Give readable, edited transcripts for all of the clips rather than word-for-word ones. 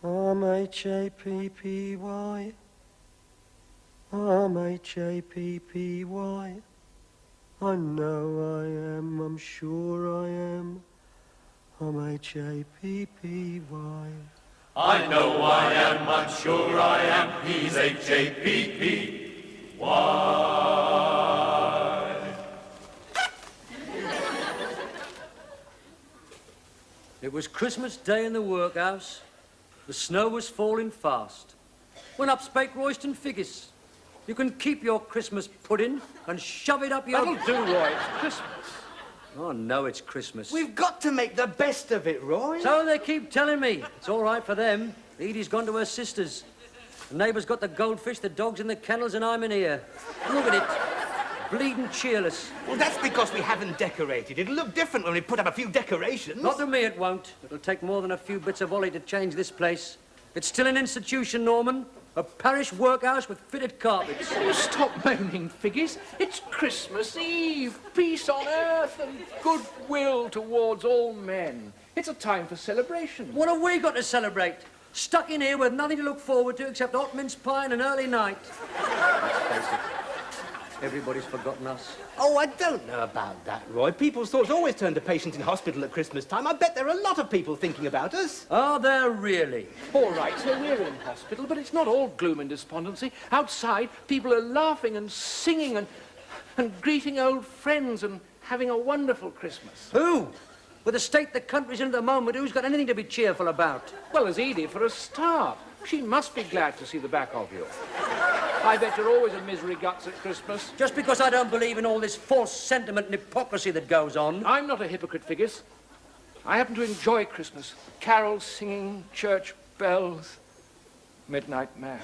M-H-A-P-P-Y. M-H-A-P-P-Y. I know I am, I'm sure I am. M-H-A-P-P-Y. I know I am, I'm sure I am. He's H-A-P-P-Y. It was Christmas Day in the workhouse. The snow was falling fast. When up spake Royston Figgis. You can keep your Christmas pudding and shove it up your... That'll do, Roy. It's Christmas. Oh, no, it's Christmas. We've got to make the best of it, Roy. So they keep telling me. It's all right for them. Edie's gone to her sister's. The neighbour's got the goldfish, the dog's in the kennels, and I'm in here. Look at it. Bleeding cheerless. Well, that's because we haven't decorated. It'll look different when we put up a few decorations. Not to me, it won't. It'll take more than a few bits of holly to change this place. It's still an institution, Norman. A parish workhouse with fitted carpets. Oh, stop moaning, Figgis. It's Christmas Eve. Peace on earth and goodwill towards all men. It's a time for celebration. What have we got to celebrate? Stuck in here with nothing to look forward to except hot mince pie and an early night. Let's face it. Everybody's forgotten us. Oh, I don't know about that, Roy. People's thoughts always turn to patients in hospital at Christmas time. I bet there are a lot of people thinking about us. Are there really? All right, so we're in hospital, but it's not all gloom and despondency. Outside, people are laughing and singing and greeting old friends and having a wonderful Christmas. Who? With the state the country's in at the moment, who's got anything to be cheerful about? Well, there's Edie for a start. She must be glad to see the back of you. I bet you're always a misery guts at Christmas. Just because I don't believe in all this false sentiment and hypocrisy that goes on. I'm not a hypocrite, Figgis. I happen to enjoy Christmas. Carols singing, church bells, midnight mass.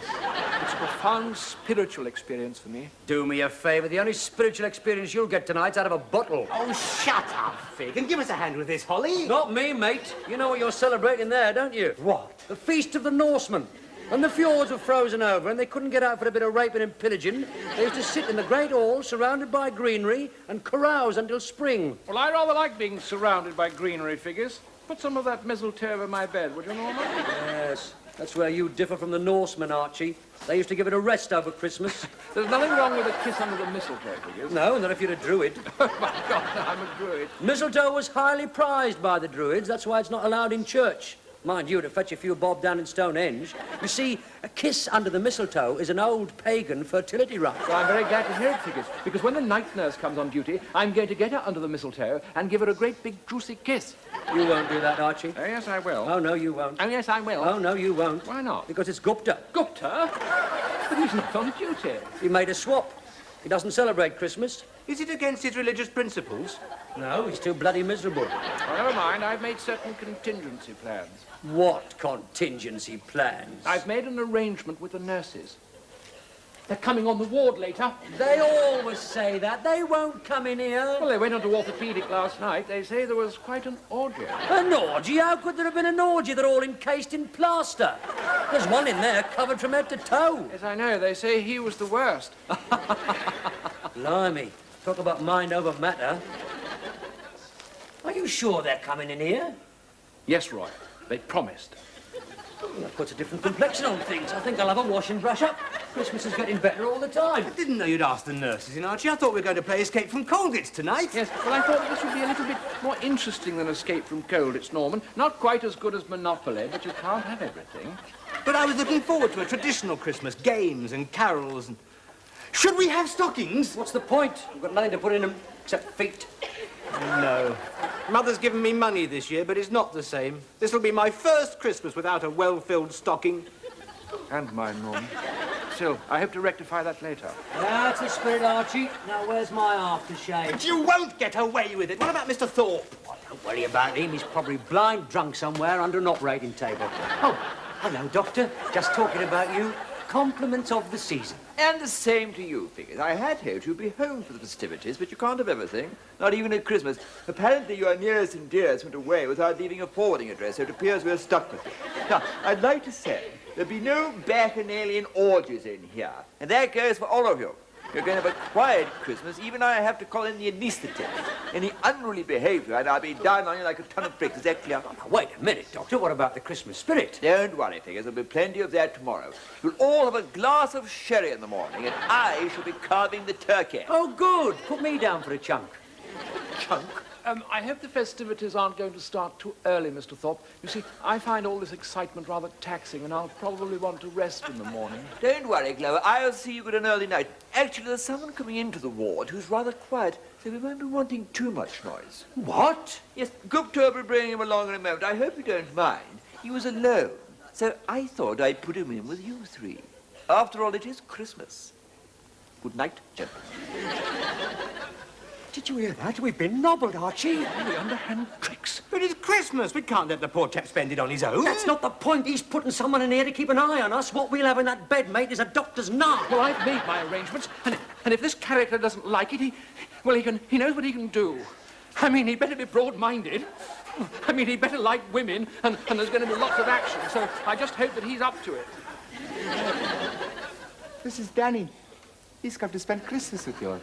It's a profound spiritual experience for me. Do me a favour. The only spiritual experience you'll get tonight's out of a bottle. Oh, shut up, Fig, and give us a hand with this, Holly. Not me, mate. You know what you're celebrating there, don't you? What? The Feast of the Norsemen. And the fjords were frozen over and they couldn't get out for a bit of raping and pillaging. They used to sit in the great hall surrounded by greenery and carouse until spring. Well, I rather like being surrounded by greenery, Figgis. Put some of that mistletoe over my bed, would you, Norman? Yes, that's where you differ from the Norsemen, Archie. They used to give it a rest over Christmas. There's nothing wrong with a kiss under the mistletoe, Figgis. No, not if you're a druid. Oh, my God, I'm a druid. Mistletoe was highly prized by the druids. That's why it's not allowed in church. Mind you, to fetch a few bob down in Stonehenge. You see, a kiss under the mistletoe is an old pagan fertility rite. Well, I'm very glad to hear it, Figgis, because when the night nurse comes on duty, I'm going to get her under the mistletoe and give her a great big juicy kiss. You won't do that, Archie. Oh, yes, I will. Oh, no, you won't. Oh, yes, I will. Oh, no, you won't. Why not? Because it's Gupta. Gupta? But he's not on duty. He made a swap. He doesn't celebrate Christmas. Is it against his religious principles? No, he's too bloody miserable. Well, never mind. I've made certain contingency plans. What contingency plans? I've made an arrangement with the nurses. They're coming on the ward later. They always say that. They won't come in here. Well, they went on to orthopedic last night. They say there was quite an orgy. An orgy? How could there have been an orgy? They're all encased in plaster. There's one in there covered from head to toe. Yes, I know. They say he was the worst. Blimey. Talk about mind over matter. Are you sure they're coming in here? Yes, Roy. They promised. That puts a different complexion on things. I think I'll have a wash and brush up. Christmas is getting better all the time. I didn't know you'd ask the nurses in, Archie. I thought we were going to play Escape from Colgate's tonight. Yes, well, I thought this would be a little bit more interesting than Escape from Colditz, Norman. Not quite as good as Monopoly, but you can't have everything. But I was looking forward to a traditional Christmas, games and carols and... Should we have stockings? What's the point? We've got nothing to put in them except feet. No. Mother's given me money this year, but it's not the same. This'll be my first Christmas without a well-filled stocking. And mine, Norman. Still, I hope to rectify that later. That's the spirit, Archie. Now, where's my aftershave? But you won't get away with it. What about Mr. Thorpe? Oh, don't worry about him. He's probably blind drunk somewhere under an operating table. Oh, hello, Doctor. Just talking about you. Compliments of the season. And the same to you, Figgis. I had hoped you'd be home for the festivities, but you can't have everything. Not even at Christmas. Apparently your nearest and dearest went away without leaving a forwarding address, so it appears we're stuck with it. Now, I'd like to say there'll be no bacchanalian orgies in here, and that goes for all of you. You're going to have a quiet Christmas. Even I have to call in the anaesthetist. Any unruly behavior, and I'll be down on you like a ton of bricks. Is that clear? Now, wait a minute, Doctor. What about the Christmas spirit? Don't worry, Figures. There'll be plenty of that tomorrow. You'll all have a glass of sherry in the morning, and I shall be carving the turkey. Oh, good. Put me down for a chunk. Chunk. I hope the festivities aren't going to start too early, Mr. Thorpe. You see, I find all this excitement rather taxing, and I'll probably want to rest in the morning. Don't worry, Glover. I'll see you at an early night. Actually, there's someone coming into the ward who's rather quiet, so we won't be wanting too much noise. What? Yes, Gupta will be bringing him along in a moment. I hope you don't mind. He was alone, so I thought I'd put him in with you three. After all, it is Christmas. Good night, gentlemen. Did you hear that? We've been nobbled, Archie. The underhand tricks. But it's Christmas. We can't let the poor chap spend it on his own. That's not the point. He's putting someone in here to keep an eye on us. What we'll have in that bed, mate, is a doctor's narc. Well, I've made my arrangements, and if this character doesn't like it, he knows what he can do. I mean, he'd better be broad-minded. I mean, he'd better like women, and there's going to be lots of action, so I just hope that he's up to it. This is Danny. He's come to spend Christmas with you.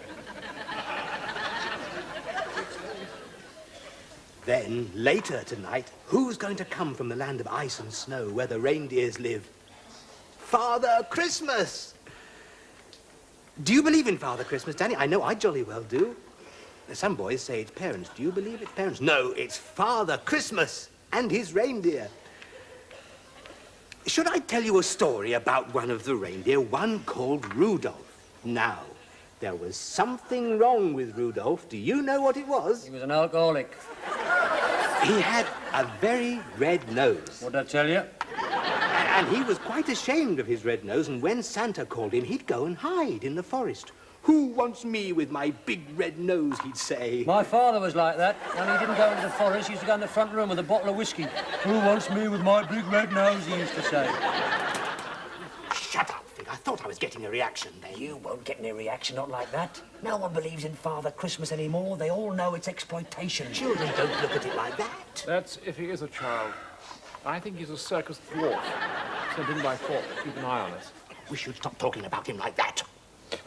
Then, later tonight, who's going to come from the land of ice and snow where the reindeers live? Father Christmas! Do you believe in Father Christmas, Danny? I know I jolly well do. Some boys say it's parents. Do you believe it's parents? No, it's Father Christmas and his reindeer. Should I tell you a story about one of the reindeer, one called Rudolph? Now, there was something wrong with Rudolph. Do you know what it was? He was an alcoholic. He had a very red nose. What'd I tell you? And he was quite ashamed of his red nose, and when Santa called him, he'd go and hide in the forest. Who wants me with my big red nose, he'd say. My father was like that. When he didn't go into the forest, he used to go in the front room with a bottle of whiskey. Who wants me with my big red nose, he used to say. Shut up, Fig. I thought I was getting a reaction then. You won't get any reaction, not like that. No one believes in Father Christmas anymore. They all know it's exploitation. Children don't look at it like that. That's if he is a child. I think he's a circus dwarf. Sent in by Thorpe to keep an eye on us. We should stop talking about him like that.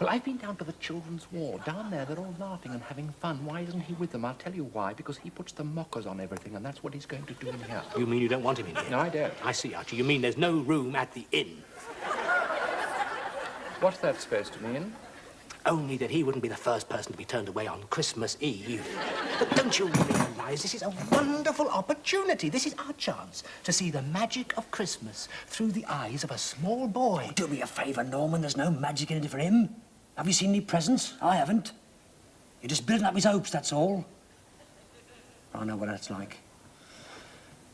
Well, I've been down to the children's ward. Down there, they're all laughing and having fun. Why isn't he with them? I'll tell you why. Because he puts the mockers on everything, and that's what he's going to do in here. You mean you don't want him in here? No, I don't. I see, Archie. You mean there's no room at the inn? What's that supposed to mean? Only that he wouldn't be the first person to be turned away on Christmas Eve. But don't you realize this is a wonderful opportunity? This is our chance to see the magic of Christmas through the eyes of a small boy. Do me a favour, Norman. There's no magic in it for him. Have you seen any presents? I haven't. You're just building up his hopes, that's all. I know what that's like.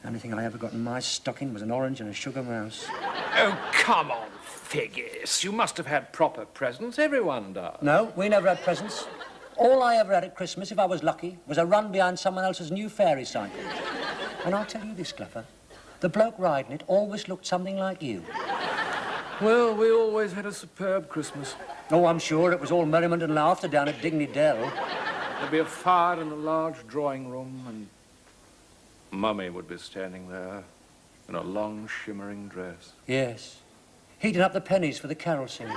The only thing I ever got in my stocking was an orange and a sugar mouse. Oh, come on, Figgis. You must have had proper presents. Everyone does. No, we never had presents. All I ever had at Christmas, if I was lucky, was a run behind someone else's new fairy cycle. And I'll tell you this, Cluffer. The bloke riding it always looked something like you. Well, we always had a superb Christmas. Oh, I'm sure it was all merriment and laughter down at Digney Dell. There'd be a fire in the large drawing room, and Mummy would be standing there in a long, shimmering dress. Yes. Heating up the pennies for the carol singing.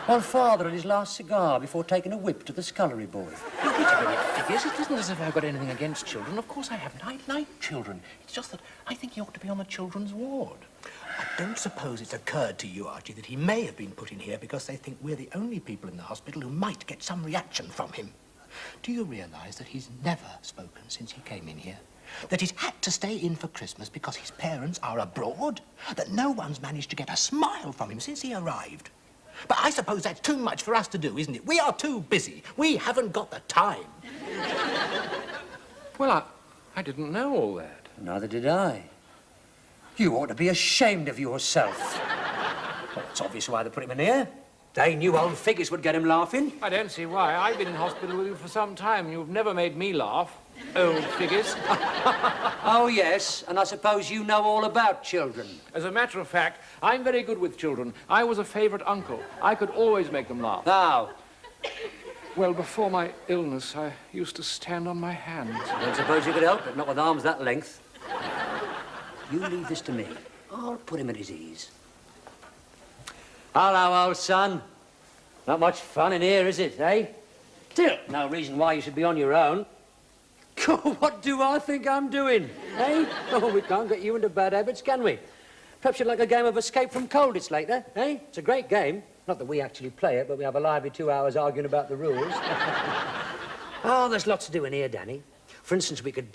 While Father had his last cigar before taking a whip to the scullery boy. Now, wait a minute, Figgis. It isn't as if I've got anything against children. Of course I haven't. I like children. It's just that I think he ought to be on the children's ward. I don't suppose it's occurred to you, Archie, that he may have been put in here because they think we're the only people in the hospital who might get some reaction from him. Do you realize that he's never spoken since he came in here? That he's had to stay in for Christmas because his parents are abroad? That no one's managed to get a smile from him since he arrived? But I suppose that's too much for us to do, isn't it? We are too busy. We haven't got the time. Well, I didn't know all that. Neither did I. You ought to be ashamed of yourself. Well, it's obvious why they put him in here. They knew old Figgis would get him laughing. I don't see why. I've been in hospital with you for some time. You've never made me laugh, old Figgis. Oh, yes, and I suppose you know all about children. As a matter of fact, I'm very good with children. I was a favourite uncle. I could always make them laugh. Now, Well, before my illness, I used to stand on my hands. I don't suppose you could help it, not with arms that length. You leave this to me. I'll put him at his ease. Hello, old son. Not much fun in here, is it, eh? Still, no reason why you should be on your own. What do I think I'm doing, eh? Oh, we can't get you into bad habits, can we? Perhaps you'd like a game of Escape from Colditz later, eh? It's a great game. Not that we actually play it, but we have a lively 2 hours arguing about the rules. Oh, there's lots to do in here, Danny. For instance, we could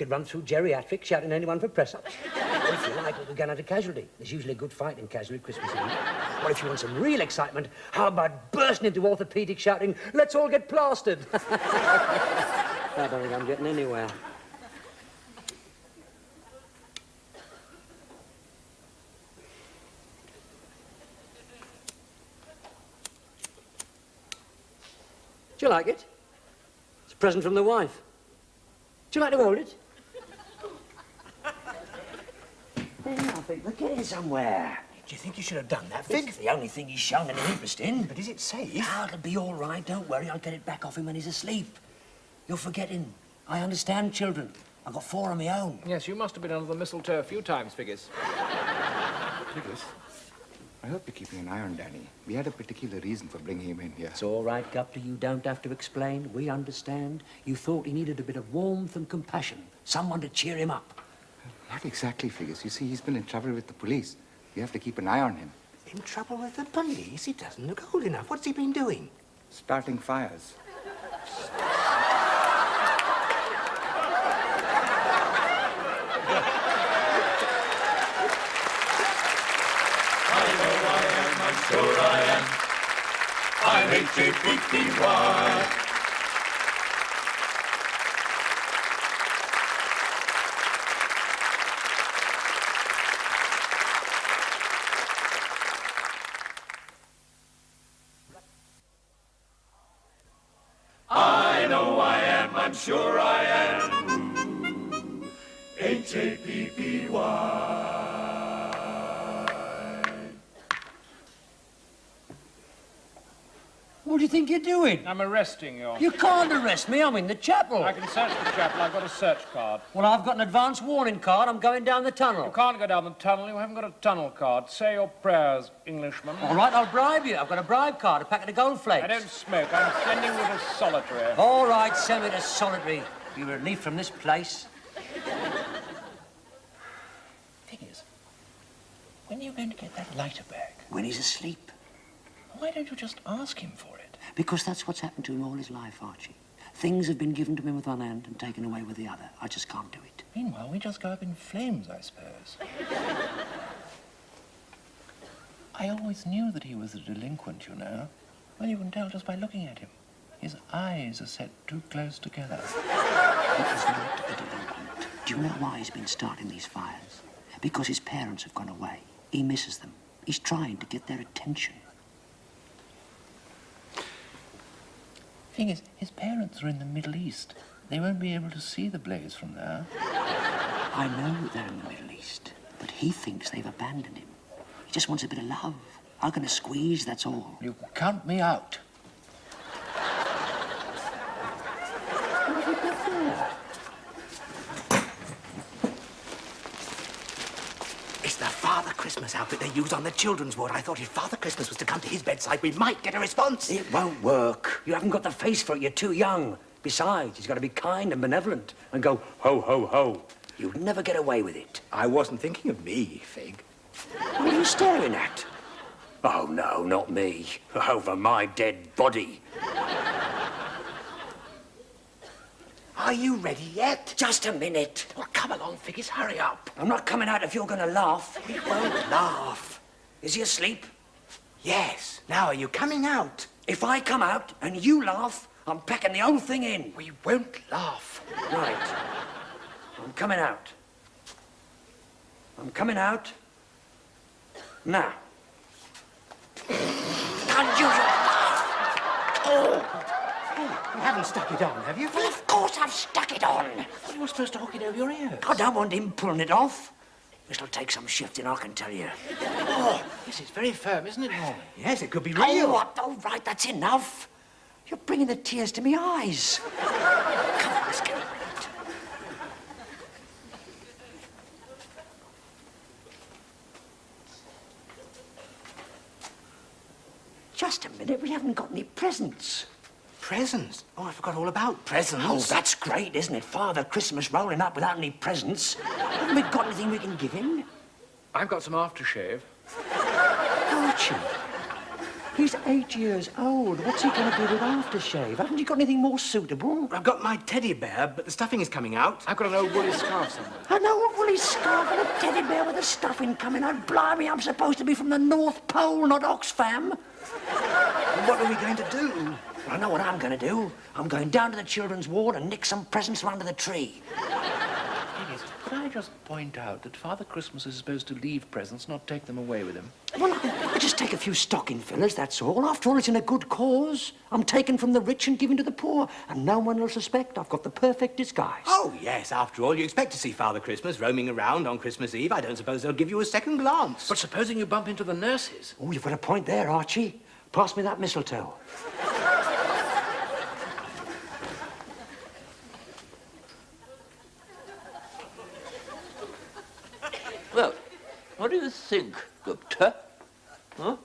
run through geriatrics shouting anyone for press-ups. Or if you like, we could go down to Casualty. There's usually a good fight in Casualty at Christmas Eve. Or if you want some real excitement, how about bursting into orthopedic shouting, let's all get plastered. I don't think I'm getting anywhere. Do you like it? It's a present from the wife. Do you like to hold it? I think we're getting somewhere. Do you think you should have done that, It's Fig? the only thing he's shown any interest in. But is it safe? Ah, it'll be all right. Don't worry. I'll get it back off him when he's asleep. You're forgetting. I understand children. I've got 4 of my own. Yes, you must have been under the mistletoe a few times, Figgis. Figgis, I hope you're keeping an eye on Danny. We had a particular reason for bringing him in here. It's all right, Gupta. You don't have to explain. We understand. You thought he needed a bit of warmth and compassion. Someone to cheer him up. Not exactly, Figgis. You see, he's been in trouble with the police. You have to keep an eye on him. In trouble with the police? He doesn't look old enough. What's he been doing? Starting fires. Sure I am. I'm H-A-P-P-Y. I know I am, I'm sure I am. H-A-P-P-Y. What do you think you're doing? I'm arresting you. You can't arrest me. I'm in the chapel. I can search the chapel. I've got a search card. Well, I've got an advance warning card. I'm going down the tunnel. You can't go down the tunnel. You haven't got a tunnel card. Say your prayers, Englishman. All right, I'll bribe you. I've got a bribe card, a packet of gold flakes. I don't smoke. I'm sending you to solitary. All right, send me to solitary. Be relieved from this place. Thing is, when are you going to get that lighter back? When he's asleep. Why don't you just ask him for it? Because that's what's happened to him all his life, Archie. Things have been given to him with one hand and taken away with the other. I just can't do it. Meanwhile, we just go up in flames, I suppose. I always knew that he was a delinquent, you know. Well, you can tell just by looking at him. His eyes are set too close together. He is not a delinquent. Do you know why he's been starting these fires? Because his parents have gone away. He misses them. He's trying to get their attention. Thing is, his parents are in the Middle East. They won't be able to see the blaze from there. I know they're in the Middle East, but he thinks they've abandoned him. He just wants a bit of love. I'm gonna squeeze, that's all. You can count me out. What have you got there? It's the Father Christmas outfit they use on the children's ward. I thought if Father Christmas was to come to his bedside, we might get a response. It won't work. You haven't got the face for it. You're too young. Besides, he's got to be kind and benevolent and go, ho, ho, ho. You'd never get away with it. I wasn't thinking of me, Fig. What are you staring at? Oh, no, not me. Over my dead body. Are you ready yet? Just a minute. Well, come along, Figgies, hurry up. I'm not coming out if you're going to laugh. We won't laugh. Is he asleep? Yes. Now, are you coming out? If I come out and you laugh, I'm packing the whole thing in. We won't laugh. Right. I'm coming out. I'm coming out. Now. Unusual laugh. Oh. You haven't stuck it on, have you? Well, of course I've stuck it on. You were supposed to hook it over your ears. I don't want him pulling it off. This'll take some shifting, I can tell you. Oh, this is very firm, isn't it, Norman? Yes, it could be real. Oh, what? All right, that's enough. You're bringing the tears to my eyes. Come on, let's get on with it. just a minute. We haven't got any presents. Presents? Oh, I forgot all about presents. Oh, that's great, isn't it? Father Christmas rolling up without any presents. Haven't we got anything we can give him? I've got some aftershave. Archie, he's 8 years old. What's he going to do with aftershave? Haven't you got anything more suitable? I've got my teddy bear, but the stuffing is coming out. I've got an old woolly scarf somewhere. I know a woolly scarf and a teddy bear with a stuffing coming out. Blimey, I'm supposed to be from the North Pole, not Oxfam. What are we going to do? I know what I'm going to do. I'm going down to the children's ward and nick some presents from under the tree. Yes, could I just point out that Father Christmas is supposed to leave presents, not take them away with him? Well, I just take a few stocking fillers, that's all. After all, it's in a good cause. I'm taking from the rich and giving to the poor, and no one will suspect I've got the perfect disguise. Oh, yes, after all, you expect to see Father Christmas roaming around on Christmas Eve. I don't suppose they'll give you a second glance. But supposing you bump into the nurses? Oh, you've got a point there, Archie. Pass me that mistletoe. Well, what do you think, Gupta? Huh?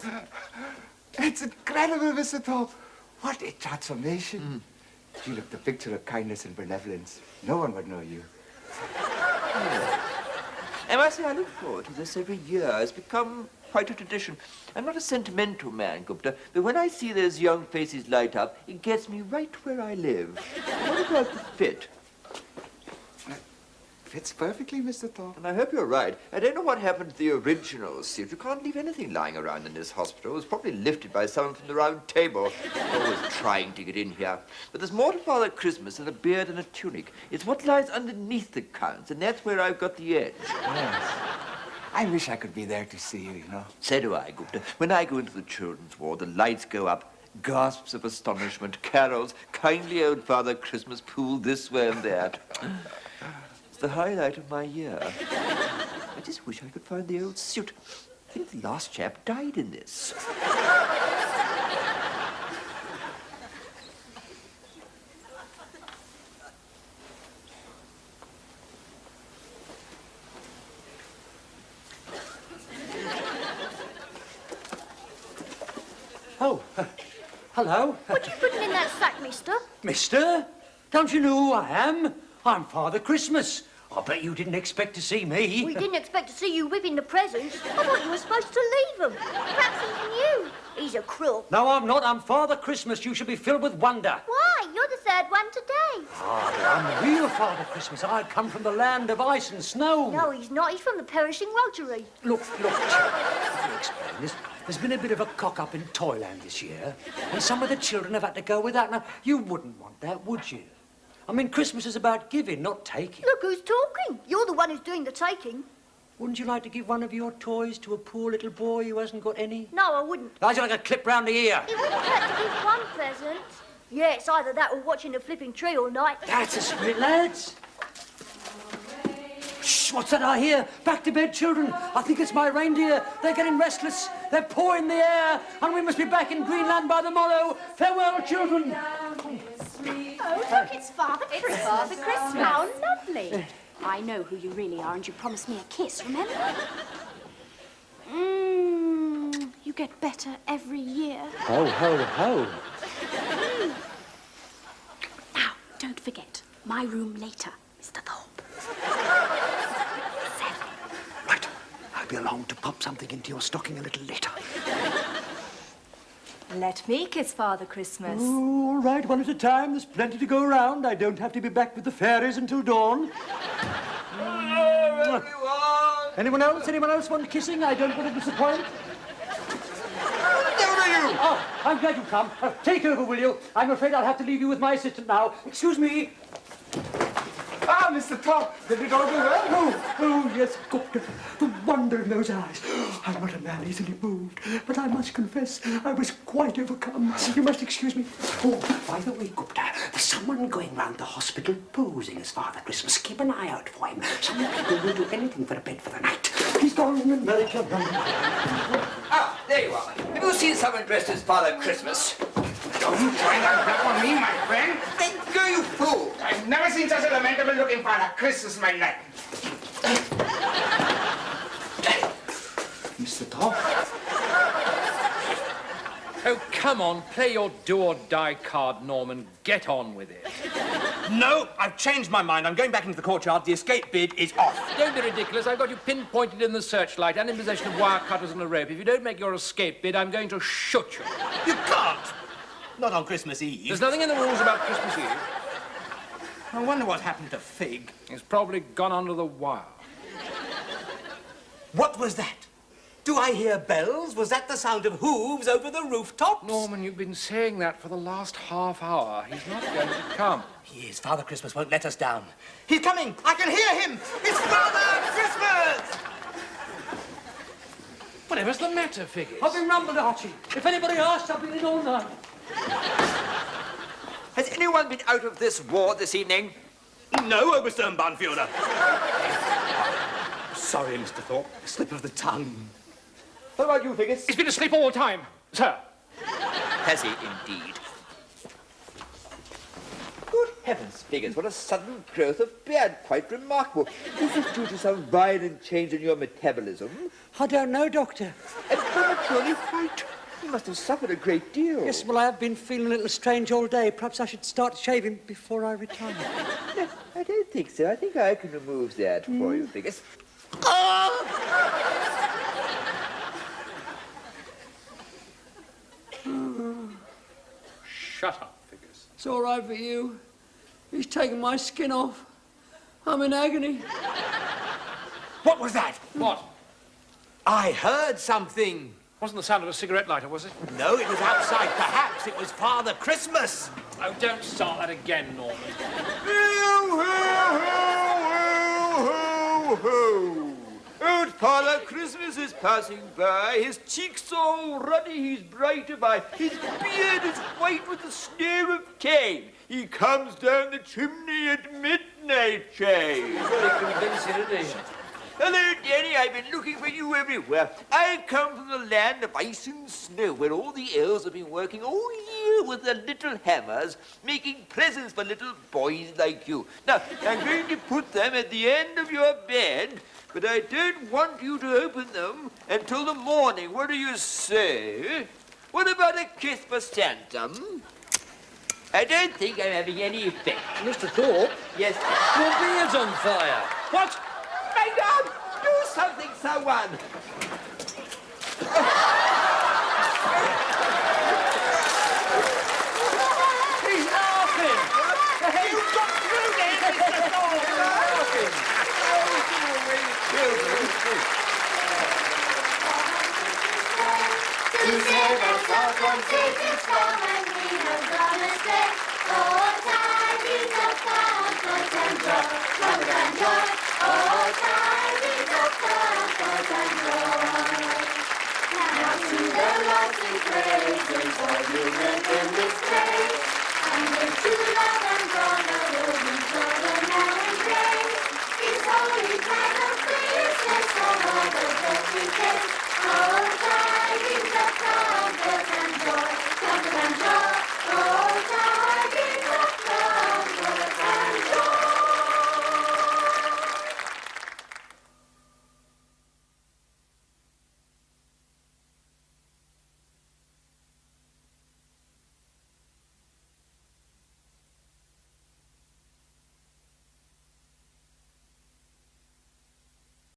It's incredible, Mr. Thorpe. What a transformation. You look the picture of kindness and benevolence. No one would know you. I must say, I look forward to this every year. It's become quite a tradition. I'm not a sentimental man, Gupta, but when I see those young faces light up, it gets me right where I live. What about the fit? Fits perfectly, Mr. Thorpe. And I hope you're right. I don't know what happened to the original suit. You can't leave anything lying around in this hospital. It was probably lifted by someone from the round table. Always trying to get in here. But there's more to Father Christmas than a beard and a tunic. It's what lies underneath that counts, and that's where I've got the edge. Yes. I wish I could be there to see you, you know. So do I, Gupta. When I go into the children's ward, the lights go up, gasps of astonishment, carols, kindly old Father Christmas pool this way and that. It's the highlight of my year. I just wish I could find the old suit. I think the last chap died in this. Oh, hello. What are you putting in that sack, mister? Mister? Don't you know who I am? I'm Father Christmas. I bet you didn't expect to see me. We didn't expect to see you whipping the presents. I thought you were supposed to leave them. Perhaps he knew. He's a crook. No, I'm not. I'm Father Christmas. You should be filled with wonder. Why? You're the third one today. I'm the real Father Christmas. I come from the land of ice and snow. No, he's not. He's from the perishing Rotary. Look, let me explain. There's been a bit of a cock-up in Toyland this year, and some of the children have had to go without. Now, you wouldn't want that, would you? I mean, Christmas is about giving, not taking. Look who's talking. You're the one who's doing the taking. Wouldn't you like to give one of your toys to a poor little boy who hasn't got any? No, I wouldn't. I'd like a clip round the ear. It wouldn't hurt to give one present. Yeah, it's either that or watching the flipping tree all night. That's a spirit, lads. Shh, what's that I hear? Back to bed, children. I think it's my reindeer. They're getting restless. They're pawing the air, and we must be back in Greenland by the morrow. Farewell, children. Oh, look, it's Father Christmas. It's Father Christmas. How lovely. I know who you really are, and you promised me a kiss, remember? You get better every year. Ho, ho, ho. Now, don't forget, my room later, Mr. Thorpe. 7. Right. I'll be along to pop something into your stocking a little later. Let me kiss Father Christmas. Oh, all right, one at a time. There's plenty to go around. I don't have to be back with the fairies until dawn. Hello, everyone! Anyone else? Anyone else want kissing? I don't want to disappoint. Who the devil are you? Oh, I'm glad you come. Take over, will you? I'm afraid I'll have to leave you with my assistant now. Excuse me. Ah, Mr. Thorpe, did it all go well? Oh, yes, Gupta. The wonder in those eyes. I'm not a man easily moved, but I must confess I was quite overcome. You must excuse me. Oh, by the way, Gupta, there's someone going round the hospital posing as Father Christmas. Keep an eye out for him. Some people will do anything for a bed for the night. He's gone in America. Ah, there you are. Have you seen someone dressed as Father Christmas? Don't try that duck on me, my friend. Let go, you fool! I've never seen such a lamentable looking Father Christmas in my life. Mr. Thorpe? Oh, come on, play your do-or-die card, Norman. Get on with it. No, I've changed my mind. I'm going back into the courtyard. The escape bid is off. Don't be ridiculous. I've got you pinpointed in the searchlight and in possession of wire cutters and a rope. If you don't make your escape bid, I'm going to shoot you. You can't. Not on Christmas Eve. There's nothing in the rules about Christmas Eve. I wonder what happened to Fig. He's probably gone under the wire. What was that? Do I hear bells? Was that the sound of hooves over the rooftops? Norman, you've been saying that for the last half hour. He's not going to come. He is. Father Christmas won't let us down. He's coming! I can hear him! It's Father Christmas! Whatever's the matter, Figgis? I've been rumbled, Archie. If anybody asks, I've been in all night. Has anyone been out of this ward this evening? No, Overstone Barnfielder. Sorry, Mr. Thorpe. Slip of the tongue. What about you, Figgis? He's been asleep all the time, sir. Has he indeed? Good heavens, Figgis, what a sudden growth of beard. Quite remarkable. Is this due to some violent change in your metabolism? I don't know, Doctor. And prematurely white. You must have suffered a great deal. Yes, well, I have been feeling a little strange all day. Perhaps I should start shaving before I retire. No, I don't think so. I think I can remove that for you, Figgis. Shut up, Figgis. It's all right for you. He's taken my skin off. I'm in agony. What was that? What? I heard something. Wasn't the sound of a cigarette lighter, was it? No, it was outside. Perhaps it was Father Christmas. Oh, don't start that again, Norman. Ho, ho, ho, ho, ho. Old Father Christmas is passing by. His cheeks all ruddy, his bright of eye. His beard is white with the sneer of cane. He comes down the chimney at midnight, Jay. Very convincing, isn't he? Hello, Danny. I've been looking for you everywhere. I come from the land of ice and snow, where all the elves have been working all year with their little hammers, making presents for little boys like you. Now, I'm going to put them at the end of your bed, but I don't want you to open them until the morning. What do you say? What about a kiss for Santa? I don't think I'm having any effect. Mr. Thorpe? Yes. Your beard's on fire. What? Maynard! Do something, someone! He's laughing. You got through there, Mr. Thorpe. Laughing. To save us all from Satan's storm, and we have gone astray. Oh, tidings of comfort and joy, comfort and joy. Oh, tidings of comfort and joy. Now to the Lord sing praises, for you live in this place. And with true love and honor will be children now and praise. His holy plan of Christmas, for all the birthday days. Oh, tidings